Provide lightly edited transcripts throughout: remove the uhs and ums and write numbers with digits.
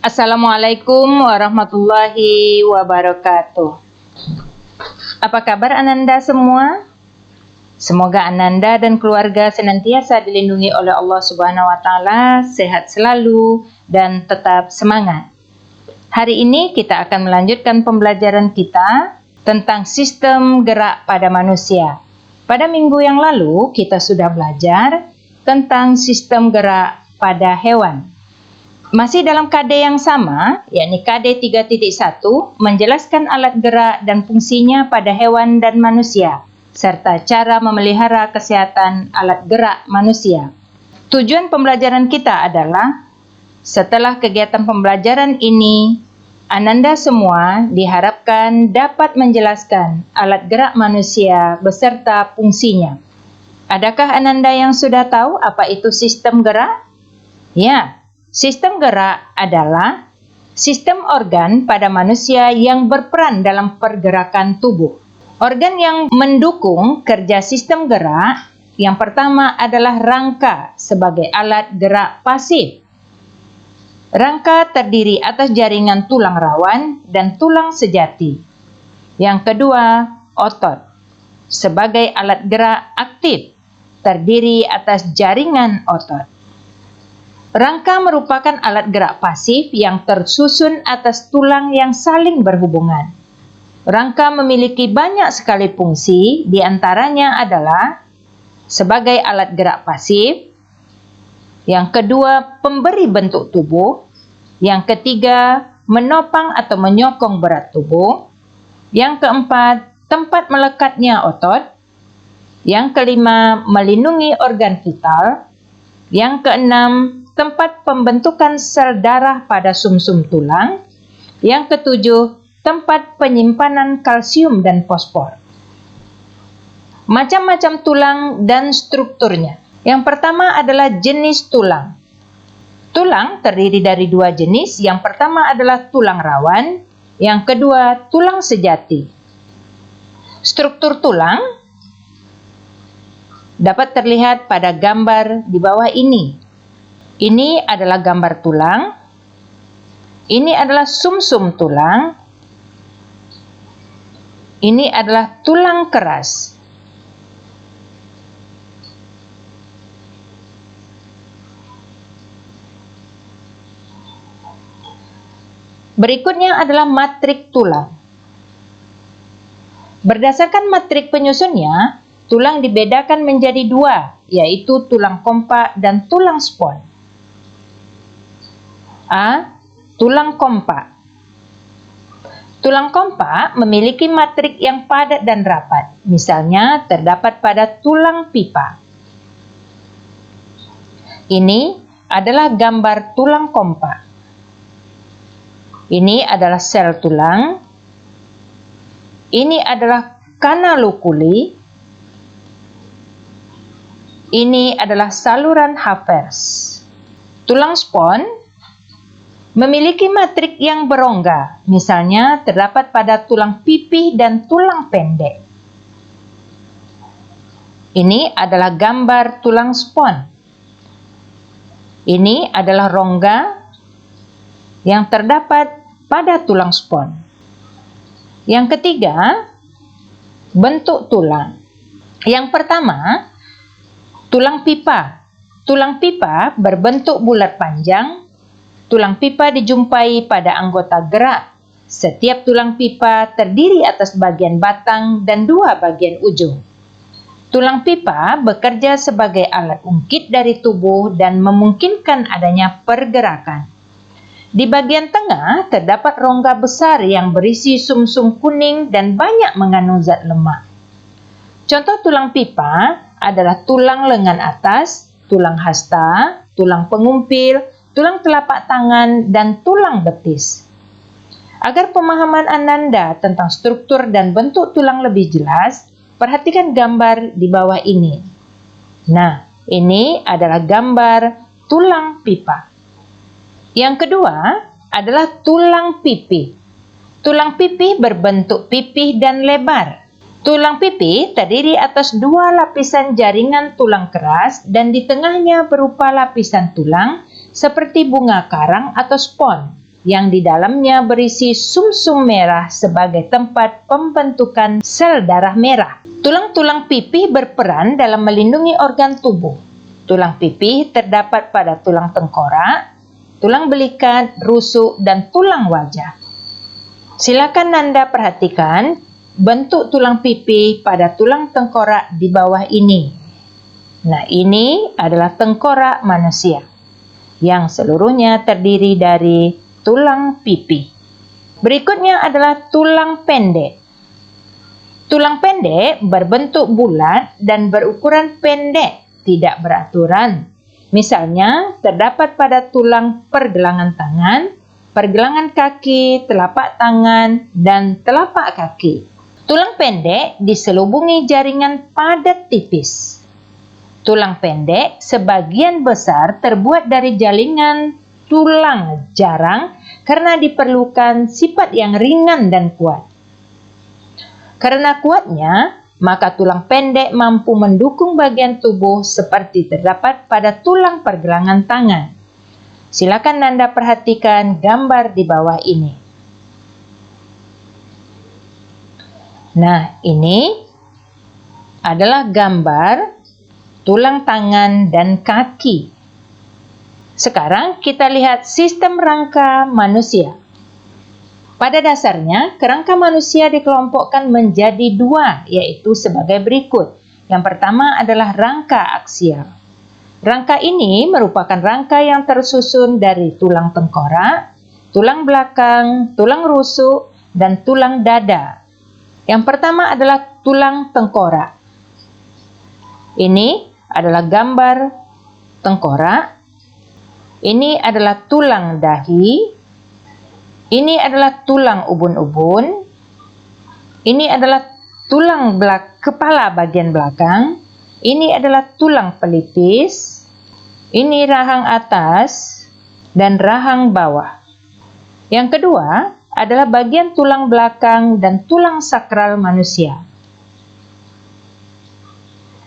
Assalamualaikum warahmatullahi wabarakatuh. Apa kabar Ananda semua? Semoga Ananda dan keluarga senantiasa dilindungi oleh Allah Subhanahu wa taala, sehat selalu dan tetap semangat. Hari ini kita akan melanjutkan pembelajaran kita tentang sistem gerak pada manusia. Pada minggu yang lalu kita sudah belajar tentang sistem gerak pada hewan. Masih dalam KD yang sama, yakni KD 3.1, menjelaskan alat gerak dan fungsinya pada hewan dan manusia, serta cara memelihara kesehatan alat gerak manusia. Tujuan pembelajaran kita adalah, setelah kegiatan pembelajaran ini, Ananda semua diharapkan dapat menjelaskan alat gerak manusia beserta fungsinya. Adakah Ananda yang sudah tahu apa itu sistem gerak? Ya. Sistem gerak adalah sistem organ pada manusia yang berperan dalam pergerakan tubuh. Organ yang mendukung kerja sistem gerak yang pertama adalah rangka sebagai alat gerak pasif. Rangka terdiri atas jaringan tulang rawan dan tulang sejati. Yang kedua, otot sebagai alat gerak aktif, terdiri atas jaringan otot. Rangka merupakan alat gerak pasif yang tersusun atas tulang yang saling berhubungan. Rangka memiliki banyak sekali fungsi, di antaranya adalah sebagai alat gerak pasif, yang kedua pemberi bentuk tubuh, yang ketiga menopang atau menyokong berat tubuh, yang keempat tempat melekatnya otot, yang kelima melindungi organ vital, yang keenam tempat pembentukan sel darah pada sumsum tulang. Yang ketujuh, tempat penyimpanan kalsium dan fosfor. Macam-macam tulang dan strukturnya. Yang pertama adalah jenis tulang. Tulang terdiri dari dua jenis. Yang pertama adalah tulang rawan, yang kedua tulang sejati. Struktur tulang dapat terlihat pada gambar di bawah ini. Ini adalah gambar tulang. Ini adalah sumsum tulang. Ini adalah tulang keras. Berikutnya adalah matrik tulang. Berdasarkan matrik penyusunnya, tulang dibedakan menjadi dua, yaitu tulang kompak dan tulang spon. A. Tulang kompak. Tulang kompak memiliki matrik yang padat dan rapat. Misalnya terdapat pada tulang pipa. Ini adalah gambar tulang kompak. Ini adalah sel tulang. Ini adalah kanalukuli. Ini adalah saluran Havers. Tulang spon memiliki matrik yang berongga, misalnya terdapat pada tulang pipih dan tulang pendek. Ini adalah gambar tulang spon. Ini adalah rongga yang terdapat pada tulang spon. Yang ketiga, bentuk tulang. Yang pertama, tulang pipa. Tulang pipa berbentuk bulat panjang. Tulang pipa dijumpai pada anggota gerak. Setiap tulang pipa terdiri atas bagian batang dan dua bagian ujung. Tulang pipa bekerja sebagai alat ungkit dari tubuh dan memungkinkan adanya pergerakan. Di bagian tengah terdapat rongga besar yang berisi sumsum kuning dan banyak mengandung zat lemak. Contoh tulang pipa adalah tulang lengan atas, tulang hasta, tulang pengumpil, tulang telapak tangan, dan tulang betis. Agar pemahaman Ananda tentang struktur dan bentuk tulang lebih jelas, perhatikan gambar di bawah ini. Nah, ini adalah gambar tulang pipa. Yang kedua adalah tulang pipih. Tulang pipih berbentuk pipih dan lebar. Tulang pipih terdiri atas dua lapisan jaringan tulang keras dan di tengahnya berupa lapisan tulang seperti bunga karang atau spon. yang di dalamnya berisi sumsum merah sebagai tempat pembentukan sel darah merah. Tulang-tulang pipih berperan dalam melindungi organ tubuh. Tulang pipih terdapat pada tulang tengkorak, tulang belikat, rusuk, dan tulang wajah. Silakan Nanda perhatikan bentuk tulang pipih pada tulang tengkorak di bawah ini. Nah, ini adalah tengkorak manusia yang seluruhnya terdiri dari tulang pipih. Berikutnya adalah tulang pendek. Tulang pendek berbentuk bulat dan berukuran pendek, tidak beraturan. Misalnya, terdapat pada tulang pergelangan tangan, pergelangan kaki, telapak tangan, dan telapak kaki. Tulang pendek diselubungi jaringan padat tipis. Tulang pendek sebagian besar terbuat dari jaringan tulang jarang karena diperlukan sifat yang ringan dan kuat. Karena kuatnya, maka tulang pendek mampu mendukung bagian tubuh seperti terdapat pada tulang pergelangan tangan. Silakan Nanda perhatikan gambar di bawah ini. Nah, ini adalah gambar tulang tangan dan kaki. Sekarang kita lihat sistem rangka manusia. Pada dasarnya, kerangka manusia dikelompokkan menjadi dua, yaitu sebagai berikut. Yang pertama adalah rangka aksial. Rangka ini merupakan rangka yang tersusun dari tulang tengkorak, tulang belakang, tulang rusuk, dan tulang dada. Yang pertama adalah tulang tengkorak. Ini adalah gambar tengkorak. Ini adalah tulang dahi. Ini adalah tulang ubun-ubun. Ini adalah tulang kepala bagian belakang. Ini adalah tulang pelipis. Ini rahang atas dan rahang bawah. Yang kedua adalah bagian tulang belakang dan tulang sakral manusia.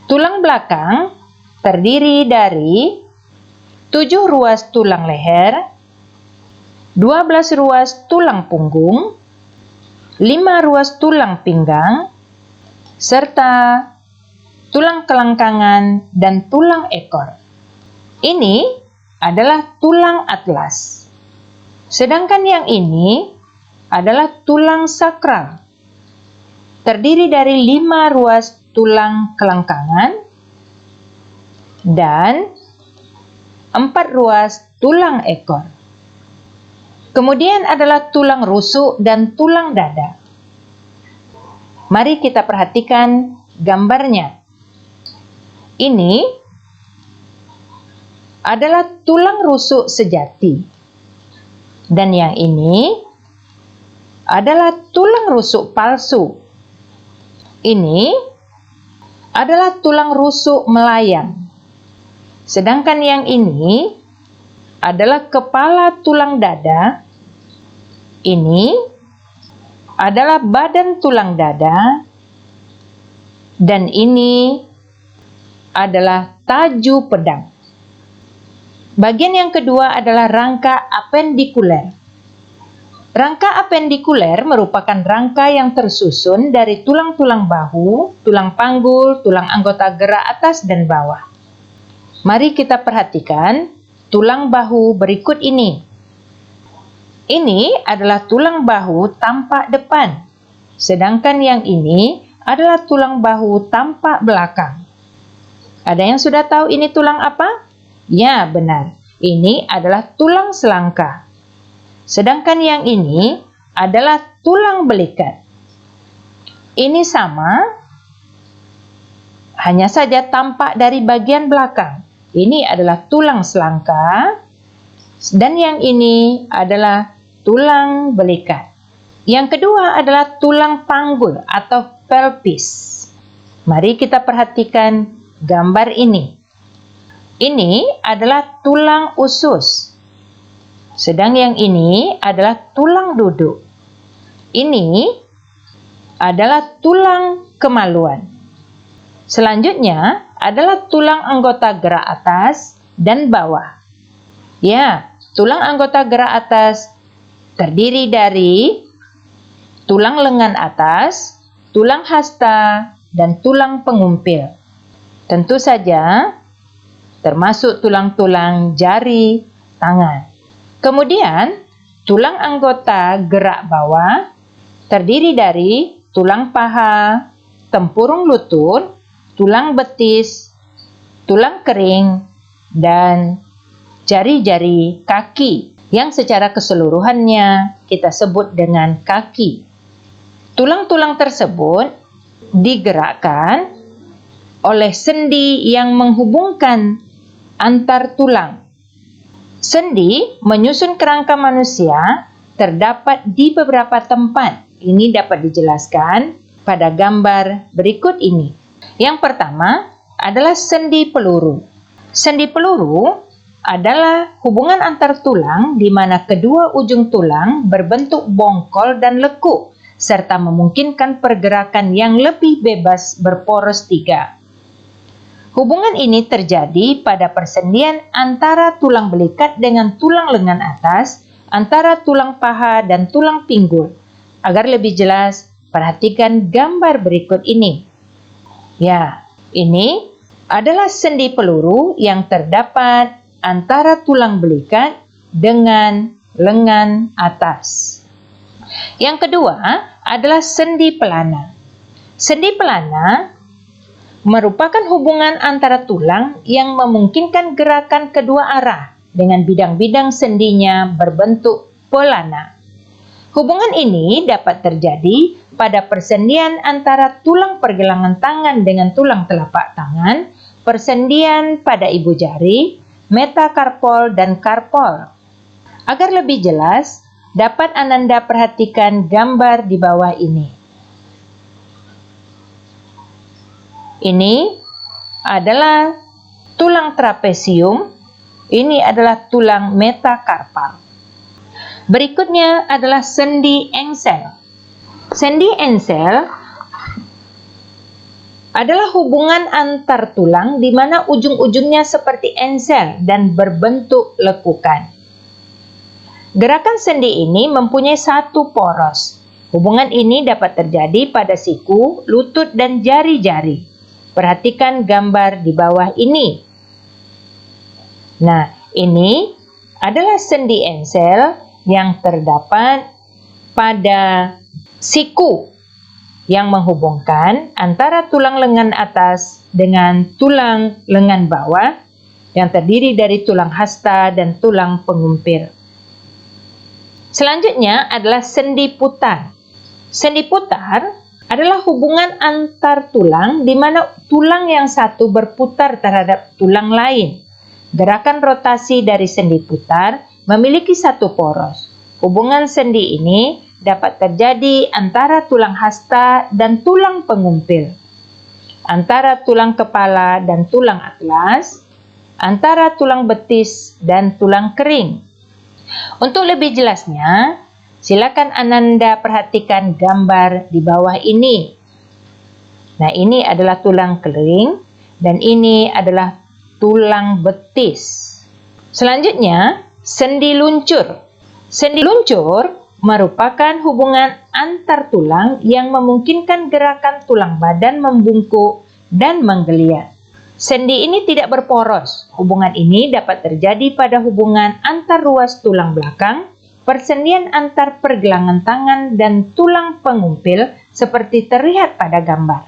Tulang belakang terdiri dari 7 ruas tulang leher, 12 ruas tulang punggung, 5 ruas tulang pinggang, serta tulang kelangkangan dan tulang ekor. Ini adalah tulang atlas. Sedangkan yang ini adalah tulang sakral. Terdiri dari 5 ruas tulang kelangkangan dan 4 ruas tulang ekor. Kemudian adalah tulang rusuk dan tulang dada. Mari kita perhatikan gambarnya. Ini adalah tulang rusuk sejati. Dan yang ini adalah tulang rusuk palsu. Ini adalah tulang rusuk melayang. Sedangkan yang ini adalah kepala tulang dada. Ini adalah badan tulang dada. Dan ini adalah taju pedang. Bagian yang kedua adalah rangka apendikuler. Rangka apendikuler merupakan rangka yang tersusun dari tulang-tulang bahu, tulang panggul, tulang anggota gerak atas dan bawah. Mari kita perhatikan tulang bahu berikut ini. Ini adalah tulang bahu tampak depan, sedangkan yang ini adalah tulang bahu tampak belakang. Ada yang sudah tahu ini tulang apa? Ya, benar. Ini adalah tulang selangka. Sedangkan yang ini adalah tulang belikat. Ini sama, hanya saja tampak dari bagian belakang. Ini adalah tulang selangka, dan yang ini adalah tulang belikat. Yang kedua adalah tulang panggul atau pelvis. Mari kita perhatikan gambar ini. Ini adalah tulang usus. Sedang yang ini adalah tulang duduk. Ini adalah tulang kemaluan. Selanjutnya adalah tulang anggota gerak atas dan bawah. Ya, tulang anggota gerak atas terdiri dari tulang lengan atas, tulang hasta, dan tulang pengumpil. Tentu saja termasuk tulang-tulang jari tangan. Kemudian, tulang anggota gerak bawah terdiri dari tulang paha, tempurung lutut, tulang betis, tulang kering, dan jari-jari kaki yang secara keseluruhannya kita sebut dengan kaki. Tulang-tulang tersebut digerakkan oleh sendi yang menghubungkan antar tulang. Sendi menyusun kerangka manusia terdapat di beberapa tempat. Ini dapat dijelaskan pada gambar berikut ini. Yang pertama adalah sendi peluru. Sendi peluru adalah hubungan antar tulang di mana kedua ujung tulang berbentuk bongkol dan lekuk, serta memungkinkan pergerakan yang lebih bebas berporos 3. Hubungan ini terjadi pada persendian antara tulang belikat dengan tulang lengan atas, antara tulang paha dan tulang pinggul. Agar lebih jelas, perhatikan gambar berikut ini. Ya, ini adalah sendi peluru yang terdapat antara tulang belikat dengan lengan atas. Yang kedua adalah sendi pelana. Sendi pelana merupakan hubungan antara tulang yang memungkinkan gerakan kedua arah dengan bidang-bidang sendinya berbentuk pelana. Hubungan ini dapat terjadi pada persendian antara tulang pergelangan tangan dengan tulang telapak tangan, persendian pada ibu jari, metakarpol dan karpol. Agar lebih jelas, dapat Ananda perhatikan gambar di bawah ini. Ini adalah tulang trapesium, ini adalah tulang metakarpal. Berikutnya adalah sendi engsel. Sendi engsel adalah hubungan antar tulang di mana ujung-ujungnya seperti engsel dan berbentuk lekukan. Gerakan sendi ini mempunyai satu poros. Hubungan ini dapat terjadi pada siku, lutut, dan jari-jari. Perhatikan gambar di bawah ini. Nah, ini adalah sendi engsel yang terdapat pada siku yang menghubungkan antara tulang lengan atas dengan tulang lengan bawah yang terdiri dari tulang hasta dan tulang pengumpil. Selanjutnya adalah sendi putar. Sendi putar adalah hubungan antar tulang di mana tulang yang satu berputar terhadap tulang lain. Gerakan rotasi dari sendi putar memiliki satu poros. Hubungan sendi ini dapat terjadi antara tulang hasta dan tulang pengumpil, antara tulang kepala dan tulang atlas, antara tulang betis dan tulang kering. Untuk lebih jelasnya, silakan Ananda perhatikan gambar di bawah ini. Nah, ini adalah tulang kering dan ini adalah tulang betis. Selanjutnya, sendi luncur. Sendi luncur merupakan hubungan antar tulang yang memungkinkan gerakan tulang badan membungkuk dan menggeliat. Sendi ini tidak berporos. Hubungan ini dapat terjadi pada hubungan antar ruas tulang belakang, persendian antar pergelangan tangan, dan tulang pengumpil seperti terlihat pada gambar.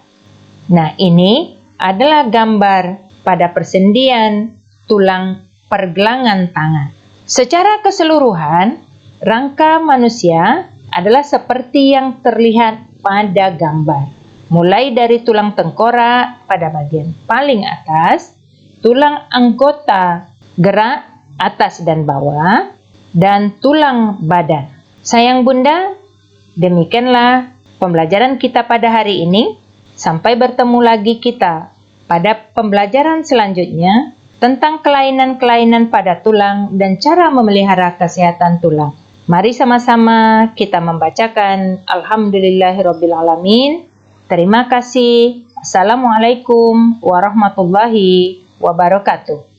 Nah, ini adalah gambar pada persendian tulang pergelangan tangan. Secara keseluruhan, rangka manusia adalah seperti yang terlihat pada gambar. Mulai dari tulang tengkorak pada bagian paling atas, tulang anggota gerak atas dan bawah, dan tulang badan. Sayang Bunda, demikianlah pembelajaran kita pada hari ini. Sampai bertemu lagi kita pada pembelajaran selanjutnya tentang kelainan-kelainan pada tulang dan cara memelihara kesehatan tulang. Mari sama-sama kita membacakan Alhamdulillahirrabbilalamin. Terima kasih. Assalamualaikum warahmatullahi wabarakatuh.